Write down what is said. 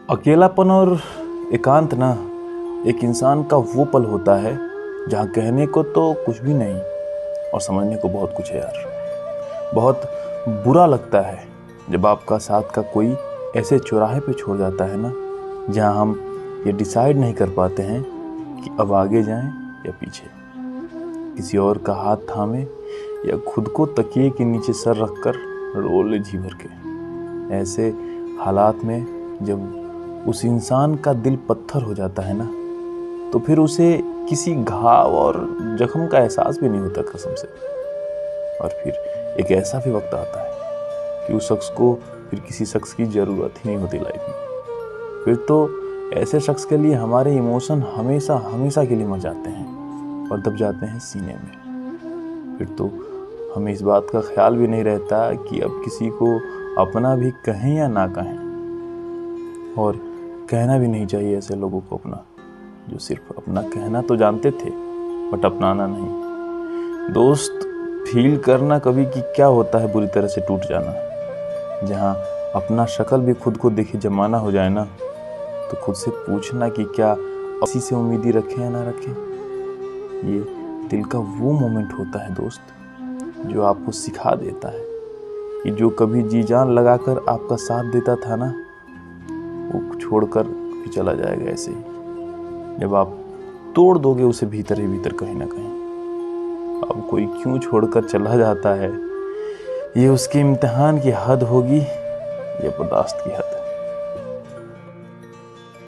अकेलापन और एकांत ना एक इंसान का वो पल होता है जहाँ कहने को तो कुछ भी नहीं और समझने को बहुत कुछ है यार। बहुत बुरा लगता है जब आपका साथ का कोई ऐसे चौराहे पे छोड़ जाता है ना, जहाँ हम ये डिसाइड नहीं कर पाते हैं कि अब आगे जाएं या पीछे, किसी और का हाथ थामे या खुद को तकिए के नीचे सर रखकर रो ले जी भर के। ऐसे हालात में जब उस इंसान का दिल पत्थर हो जाता है ना, तो फिर उसे किसी घाव और जख्म का एहसास भी नहीं होता कसम से। और फिर एक ऐसा भी वक्त आता है कि उस शख्स को फिर किसी शख्स की ज़रूरत ही नहीं होती लाइफ में। फिर तो ऐसे शख्स के लिए हमारे इमोशन हमेशा हमेशा के लिए मर जाते हैं और दब जाते हैं सीने में। फिर तो हमें इस बात का ख्याल भी नहीं रहता कि अब किसी को अपना भी कहें या ना कहें, और कहना भी नहीं चाहिए ऐसे लोगों को अपना, जो सिर्फ अपना कहना तो जानते थे बट अपनाना नहीं। दोस्त, फील करना कभी कि क्या होता है बुरी तरह से टूट जाना। जहाँ अपना शक्ल भी खुद को देखे जमाना हो जाए ना, तो खुद से पूछना कि क्या किसी से उम्मीदी रखें या ना रखें। ये दिल का वो मोमेंट होता है दोस्त, जो आपको सिखा देता है कि जो कभी जी जान लगाकर आपका साथ देता था ना, वो छोड़कर भी चला जाएगा ऐसे ही, जब आप तोड़ दोगे उसे भीतर ही भीतर कहीं ना कहीं। अब कोई क्यों छोड़कर चला जाता है, ये उसके इम्तिहान की हद होगी या बर्दाश्त की हद।